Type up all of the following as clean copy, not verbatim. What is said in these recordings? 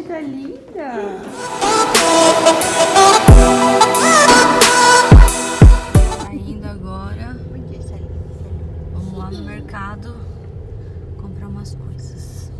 tá linda. Saindo agora. Vamos lá no mercado comprar umas coisas.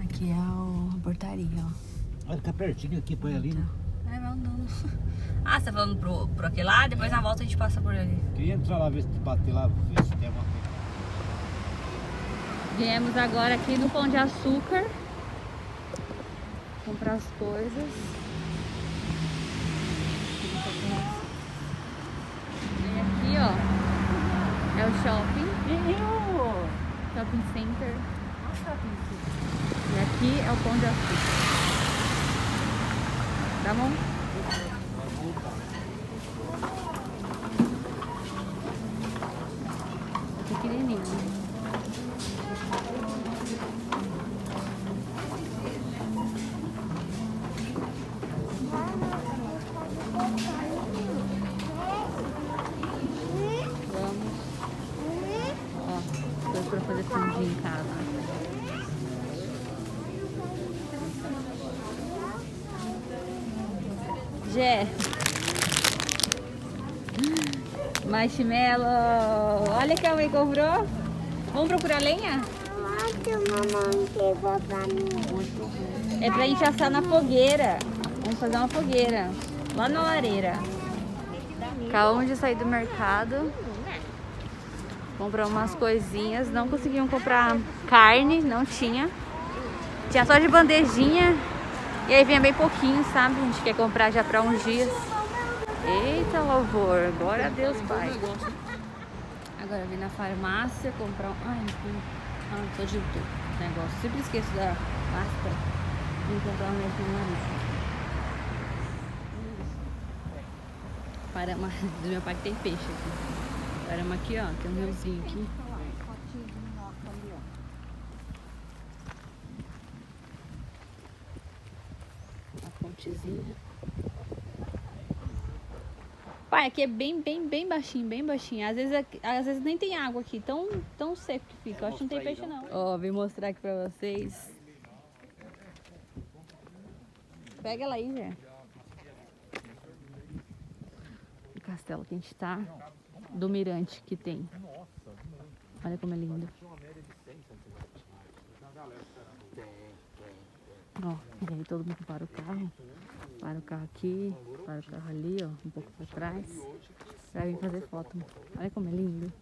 Aqui é a portaria, ó. Olha, fica pertinho aqui, põe ali, né? É, vai andando. Ah, você tá falando pro aquele lado, depois na volta a gente passa por ali. Queria entrar lá, ver se bater lá, ver se tem alguma coisa. Viemos agora aqui no Pão de Açúcar comprar as coisas. E aqui, ó, é o shopping. Shopping Center. E aqui é o Pão de Açúcar. Tá bom? É pequenininho. Pra fazer fundinho em casa. Jé. Marshmallow. Olha que a mãe comprou. Vamos procurar lenha? Mamãe pegou pra mim. É pra gente assar na fogueira. Vamos fazer uma fogueira. Lá na lareira. Acabamos de sair do mercado. Comprar umas coisinhas, não conseguiam comprar carne, não tinha. Tinha só de bandejinha. E aí vinha bem pouquinho, sabe? A gente quer comprar já pra uns dias. Eita, louvor, glória a Deus, Pai. Agora eu vim na farmácia comprar um... Ai, tô de negócio. Sempre esqueço da máscara. Vim comprar um remédio no nariz. Paramos, do meu pai que tem peixe aqui. Paramos aqui, ó, tem um riozinho aqui. Uma fontezinha. Pai, aqui é bem baixinho, bem baixinho. Às vezes nem tem água aqui, tão seco que fica. Eu acho que não tem peixe não. Ó, vim mostrar aqui pra vocês. Pega ela aí, Zé. O castelo que a gente tá. Do mirante que tem. Olha como é lindo. Ó, e aí todo mundo para o carro. Para o carro aqui, para o carro ali, ó, um pouco para trás. Pra vir fazer foto. Olha como é lindo.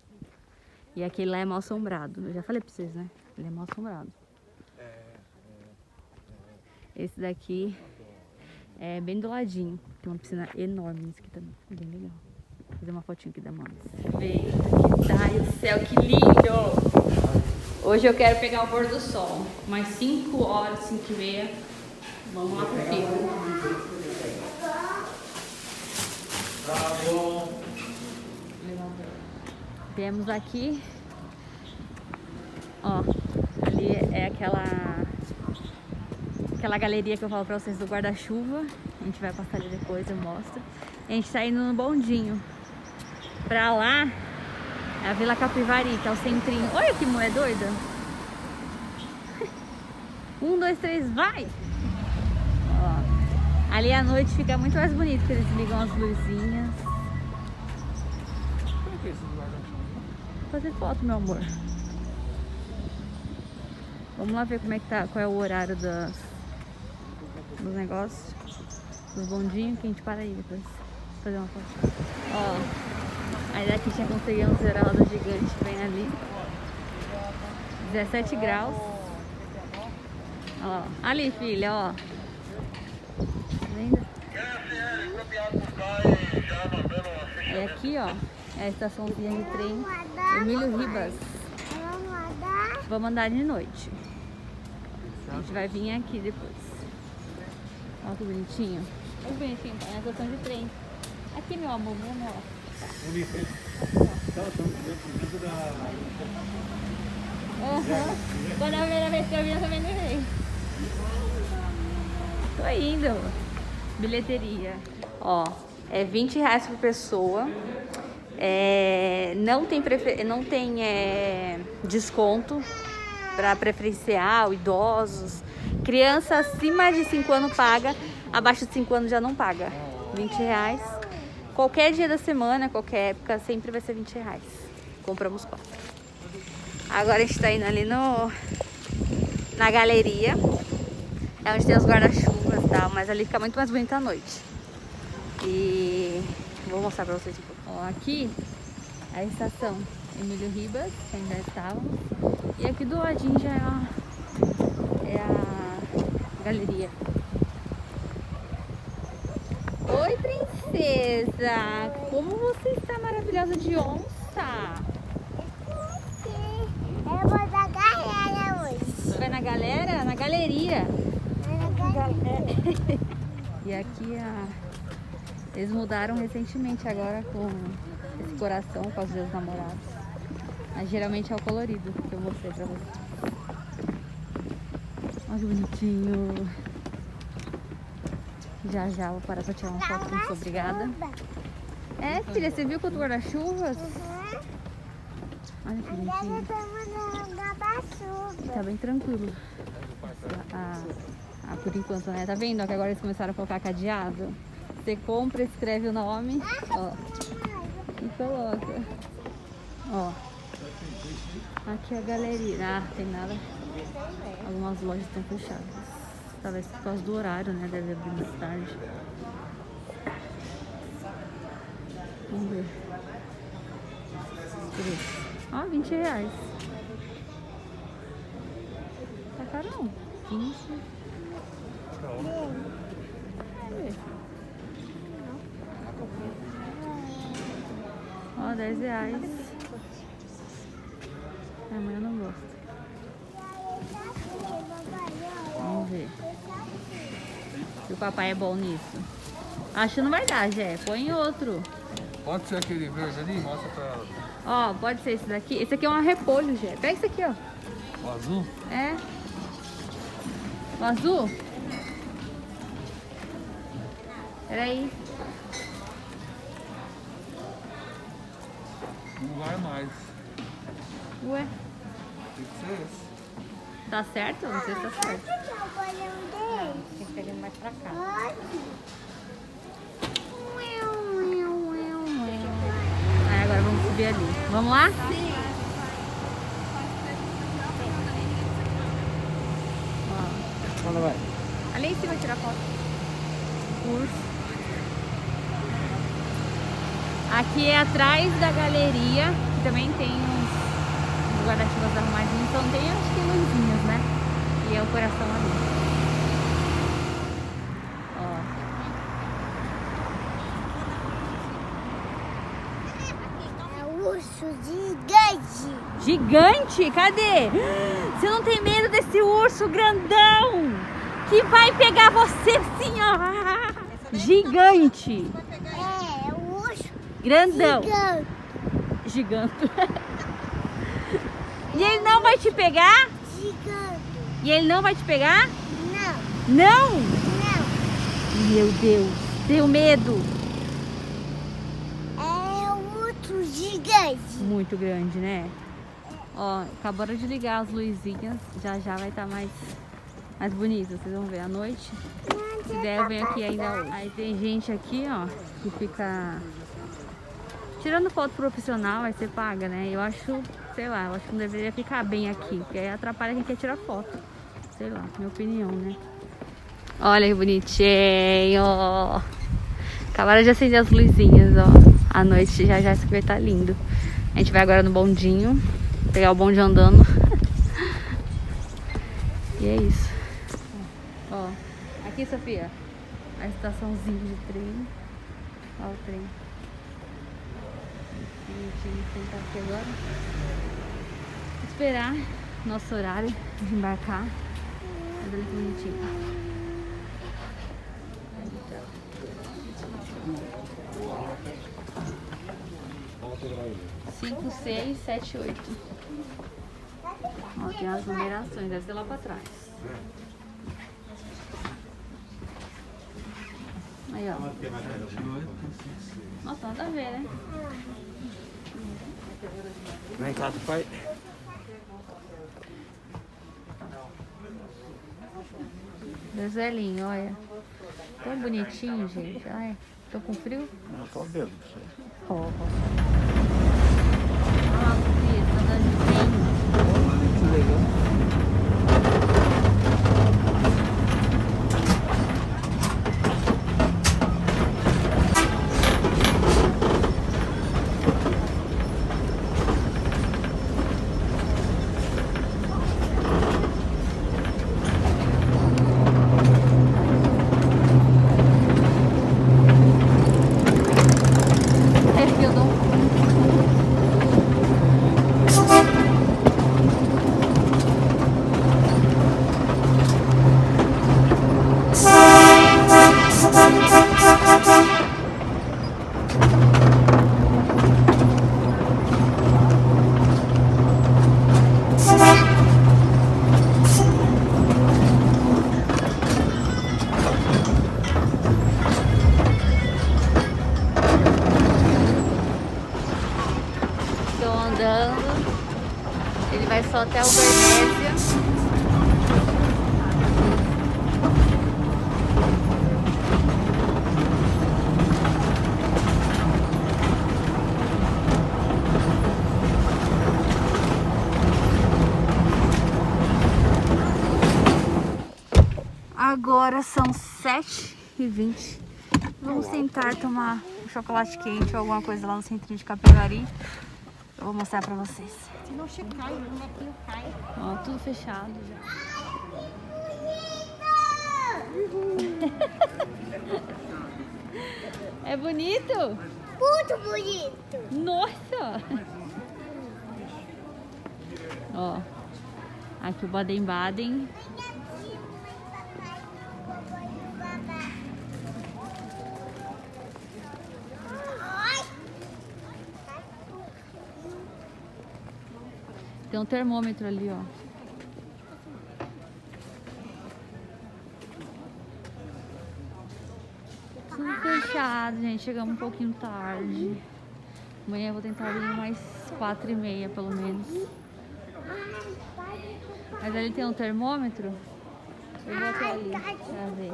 E aquele lá é mal assombrado. Eu já falei pra vocês, né? Ele é mal assombrado. Esse daqui é bem do ladinho. Tem uma piscina enorme nesse aqui também. Bem legal. Vou fazer uma fotinho aqui da mãe. Vem, ai, o céu, que lindo! Hoje eu quero pegar o pôr do sol. Mais 5 horas, 5h30. Vamos lá pro pico. Viemos aqui. Ó, ali é aquela galeria que eu falo pra vocês do guarda-chuva. A gente vai passar ali depois, eu mostro. A gente tá indo no bondinho. Pra lá é a Vila Capivari, que é o centrinho. Olha que mulher doida. 1, 2, 3, vai! Ó, ali à noite fica muito mais bonito, porque eles ligam as luzinhas. Por que esse guarda-chuva? Fazer foto, meu amor. Vamos lá ver como é que tá, qual é o horário dos negócios, dos bondinhos, que a gente para aí depois. Fazer uma foto. Ó. Aí daqui já conseguimos ver a roda gigante que vem ali. 17 graus. Ó, ali, filha, ó. Vendo? E aqui, ó, é a estaçãozinha de trem Emílio Ribas. Vamos andar de noite. A gente vai vir aqui depois. Olha que bonitinho. Olha que bonitinho, é a estação de trem. Aqui, meu amor, meu amor. Quando a primeira vez que eu vi, eu também levei. Tô indo. Bilheteria. Ó, é R$20 por pessoa. Não tem desconto. para preferencial, idosos. Criança acima de 5 anos paga, abaixo de 5 anos já não paga. R$20. Qualquer dia da semana, qualquer época, sempre vai ser R$20. Compramos 4. Agora a gente tá indo ali na galeria. É onde tem os guarda-chuvas e tal, mas ali fica muito mais bonito à noite. E vou mostrar pra vocês um pouco. Ó, aqui é a estação Emílio Ribas, que ainda estávamos. E aqui do ladinho já é a galeria. Oi, princesa! Como você está maravilhosa de onça! Eu vou na galera hoje. Você vai na galera? Na galeria. E aqui eles mudaram recentemente agora com esse coração com os dias namorados. Mas geralmente é o colorido que eu mostrei pra vocês. Olha que bonitinho. Já já vou parar pra tirar uma foto com isso, obrigada. É, filha, você viu com os guarda-chuvas? Olha que bonitinho. Tá bem tranquilo. Por enquanto, né? Tá vendo? Que agora eles começaram a colocar cadeado. Você compra, escreve o nome, ó, e coloca. Ó. Aqui é a galeria. Ah, tem nada. Algumas lojas estão fechadas. Talvez por causa do horário, né? Deve abrir mais tarde. Vamos ver. Ó, R$20. Tá caro não. 15. Ó, R$10. A mãe não gosta. Vamos ver. Se o papai é bom nisso. Acho que não vai dar, Jé. Põe outro. Pode ser aquele verde ali? Mostra pra ela. Ó, pode ser esse daqui. Esse aqui é um repolho, Jé. Pega esse aqui, ó. O azul? É. O azul? Peraí. Não vai mais. Ué, Tem que ser esse. tá certo? Não sei se tá certo. Pode. Tem que pegar ele mais pra cá. Aí agora vamos subir ali. Vamos lá? Sim. Quando vai? Ali em cima tirar foto. Urso. Aqui é atrás da galeria, que também tem uns guarda-chuvas arrumadinhos, então tem acho que luzinhas, né? E é o coração ali. Ó. É um urso gigante. Gigante? Cadê? Você não tem medo desse urso grandão que vai pegar você assim, ó? Gigante. É um urso Grandão. gigante. Gigante. E ele não vai te pegar? Gigante. E ele não vai te pegar? Não, Não? não. Meu Deus, tenho medo. É um urso gigante. Muito grande, né? Ó, acabaram de ligar as luzinhas. Já já vai estar mais bonito. Vocês vão ver à noite. Se der, eu venho aqui ainda hoje. Aí tem gente aqui, ó, que fica tirando foto profissional, aí você paga, né? Eu acho, sei lá, eu acho que não deveria ficar bem aqui, porque aí atrapalha quem quer tirar foto. Sei lá, minha opinião, né? Olha que bonitinho. Acabaram de acender as luzinhas, ó. À noite já isso aqui vai estar lindo. A gente vai agora no bondinho, pegar o bonde andando. E é isso. Ó, aqui, Sofia, a estaçãozinha de trem. Ó o trem. Bonitinho, sentar aqui agora. Esperar nosso horário de embarcar. Olha que bonitinho. 5, 6, 7, 8. Ó, tem as numerações, deve ser lá pra trás. Aí, ó. Nossa, nada a ver, né? Vem cá, pai. Dois velhinhos, olha. Tão bonitinho, gente. Ai, tô com frio? Não, só o dedo. Ó, ó. Ah, Sofia, tá dando de trem. Que legal. É que eu dou um Estou andando. Ele vai só até o Bernésia. Agora são 7h20. Vamos tentar tomar um chocolate quente ou alguma coisa lá no centrinho de Capivari. Eu vou mostrar pra vocês. Se não checar, não vai ter o cai. Ó, tudo fechado já. É bonito? Muito bonito. Nossa! Ó, aqui o Baden-Baden. Tem um termômetro ali, ó. Tudo fechado, gente. Chegamos um pouquinho tarde. Amanhã eu vou tentar vir mais 4h30, pelo menos. Mas ali tem um termômetro. Eu vou até ali pra ver.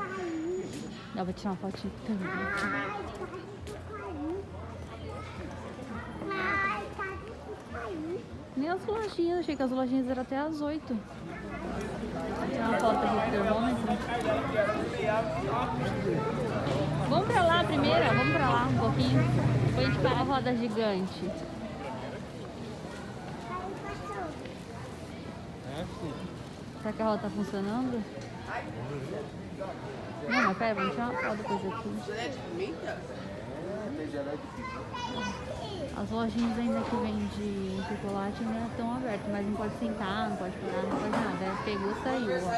Dá pra tirar uma fotinha também. Nem as lojinhas, achei que as lojinhas eram até às 8. Vou tirar uma foto aqui do termômetro. Vamos pra lá primeiro, vamos pra lá um pouquinho. Depois a gente para a roda gigante. Será que a roda tá funcionando? Não, mas pera, vamos tirar uma foto depois aqui. As lojinhas ainda que vendem chocolate ainda estão abertas, mas não pode sentar, não pode parar, não pode nada. Aí pegou e saiu, ó.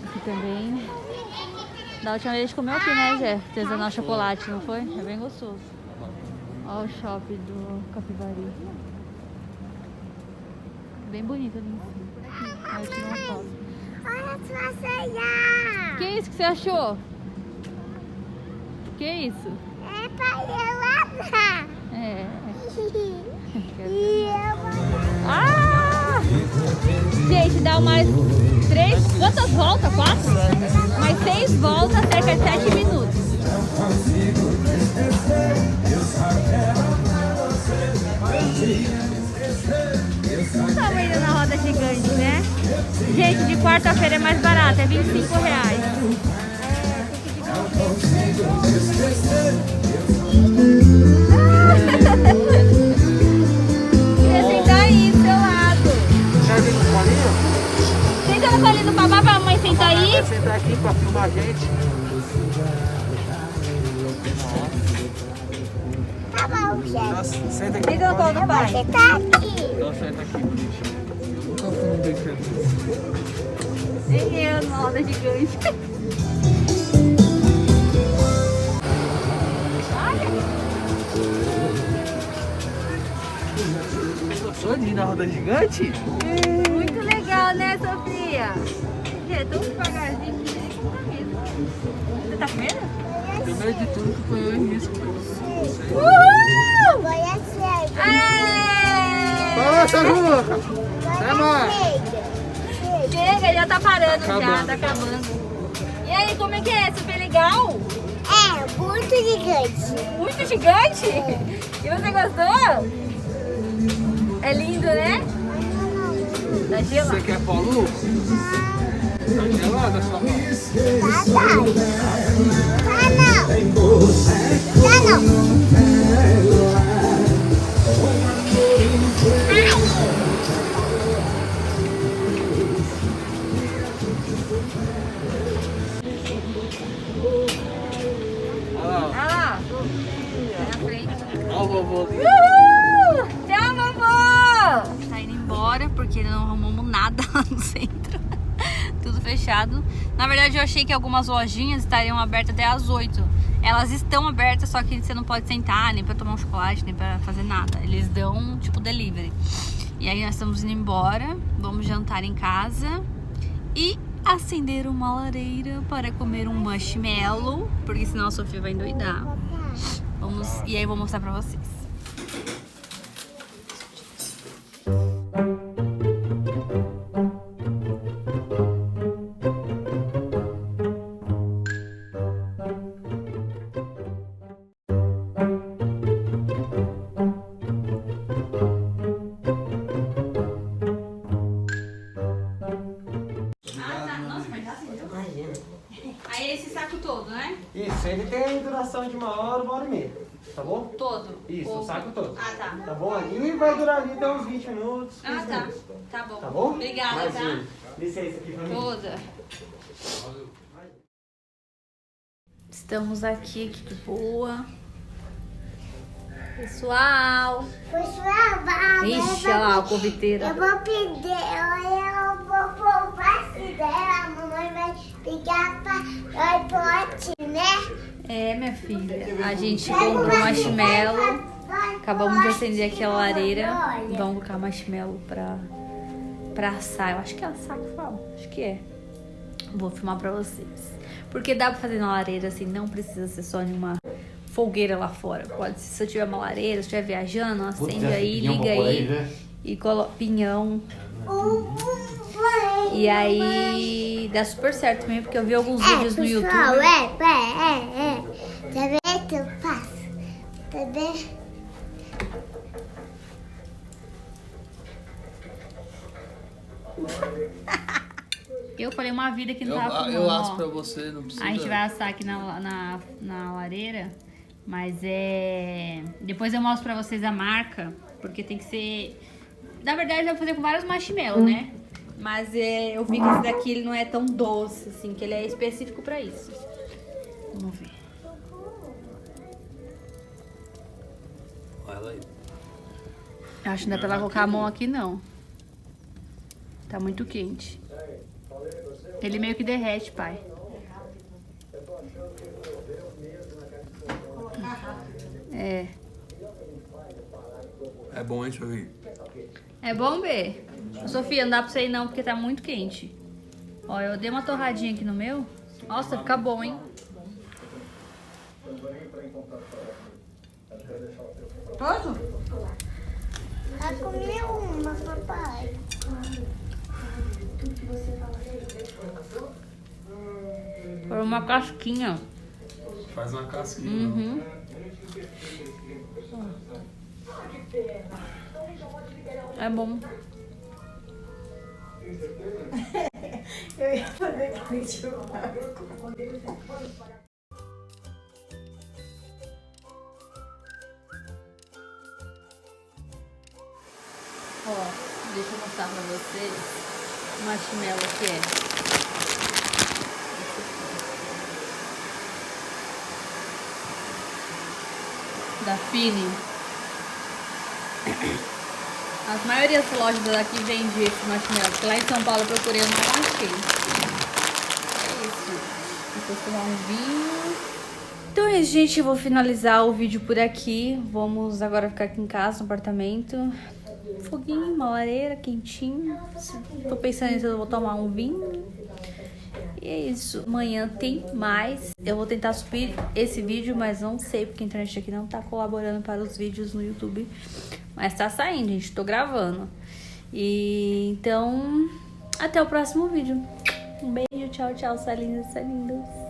Aqui também. Da última vez a gente comeu aqui, né, Jé? Artesanal chocolate, não foi? É bem gostoso. Ó o shopping do Capivari. Bem bonito ali em cima. Aí eu tirei uma foto. Olha a sua ceia. Que isso que você achou? Que isso? É pra eu lavar. É. E eu vou... Ah! Gente, dá mais 3... Quantas voltas? 4? Mais 6 voltas, cerca de 7 minutos. Não estava indo na roda gigante, né? Gente, de quarta-feira é mais barato, é R$25. Queria sentar aí do seu lado. Serve no colinho? Senta no colinho do babá pra mamãe sentar aí. Vai sentar aqui pra filmar a gente. Tá bom, gente. Nossa, senta aqui. Senta no colo do pai. Você tá aqui. Então senta aqui, bonitinho. Nunca fui num bem feliz. Nem eu na roda gigante. Sozinho na roda gigante? Muito legal, né, Sofia? É tão devagarzinho que nem com camisa. Você tá com medo? Primeiro de tudo que foi eu em risco. Uhul! Agora é ceia. Aê! Fala, Saruca! Agora é ceia. chega, já tá parando, Tá acabando. tá acabando. E aí, como é que é? Super legal? É, muito gigante. Muito gigante? E você gostou? É lindo, né? Tá gelado. Você quer Paulo? Tá gelada a sua mão? Tá não. Olha lá, Olha lá. Vai na frente. ó o vovô ali. Uhul! Tchau, vovô! Tá indo embora porque não arrumamos nada lá no centro. Tudo fechado. Na verdade, eu achei que algumas lojinhas estariam abertas até às 8. Elas estão abertas, só que você não pode sentar, nem pra tomar um chocolate, nem pra fazer nada. Eles dão, tipo, delivery. E aí nós estamos indo embora. Vamos jantar em casa. E acender uma lareira para comer um marshmallow. Porque senão a Sofia vai endoidar. Vamos, e aí eu vou mostrar pra vocês. Aí esse saco todo, né? Isso, ele tem duração de 1h e meia, tá bom? Todo. Isso, o saco todo. Ah, tá. Tá bom? E vai durar ali até uns 20 minutos, 15 Ah, tá. minutos. Tá bom. Tá bom? Obrigada, Imagina. tá? Licença aqui pra mim. Toda. Estamos aqui de boa. Pessoal. Pessoal, vai. Ixi, olha lá o conviteiro. Eu vou pedir, eu vou poupar se dela, a mamãe vai pegar pra pote, né? É, minha filha. A gente comprou marshmallow. Acabamos de acender aqui a lareira. Vamos colocar marshmallow pra assar. Eu acho que é assar que fala. Acho que é. Vou filmar pra vocês. Porque dá pra fazer na lareira assim, não precisa ser só em uma fogueira lá fora. Pode ser, se eu tiver uma lareira, se estiver viajando, acende aí, liga aí e coloca pinhão. E aí dá super certo também, porque eu vi alguns vídeos no YouTube. Tá vendo que eu faço? Tá vendo? Eu falei uma vida que não tava filmando, Eu asso ó. pra você, não precisa. A gente vai assar aqui na lareira, mas é... Depois eu mostro pra vocês a marca, porque tem que ser... Na verdade, eu vou fazer com vários marshmallows, né? Mas eu vi que esse daqui ele não é tão doce, assim, que ele é específico pra isso. Vamos ver. Olha ela aí. Eu acho que não dá pra ela colocar a mão aqui, não. Tá muito quente. Ele meio que derrete, pai. É. É bom, hein, Chovinho? É bom, B? Sofia, não dá pra você ir não, porque tá muito quente. Ó, eu dei uma torradinha aqui no meu. Nossa, fica bom, hein? Posso? Vai comer uma, papai. Foi uma casquinha. Faz uma casquinha. Uhum. É bom. Eu ia fazer aquele churrasco. Ó, deixa eu mostrar pra vocês o marshmallow que é. Da Fini. A maioria das lojas daqui vende esse marshmallow, porque lá em São Paulo eu procurei, eu não achei. É isso. Depois tomar um vinho. Então é isso, gente. Eu vou finalizar o vídeo por aqui. Vamos agora ficar aqui em casa, no apartamento. Foguinho, uma lareira, quentinho. Tô pensando se eu vou tomar um vinho. E é isso. Amanhã tem mais. Eu vou tentar subir esse vídeo, mas não sei, porque a internet aqui não tá colaborando para os vídeos no YouTube. Mas tá saindo, gente. Tô gravando. E então até o próximo vídeo. Um beijo, tchau, tchau, salindas, salindos.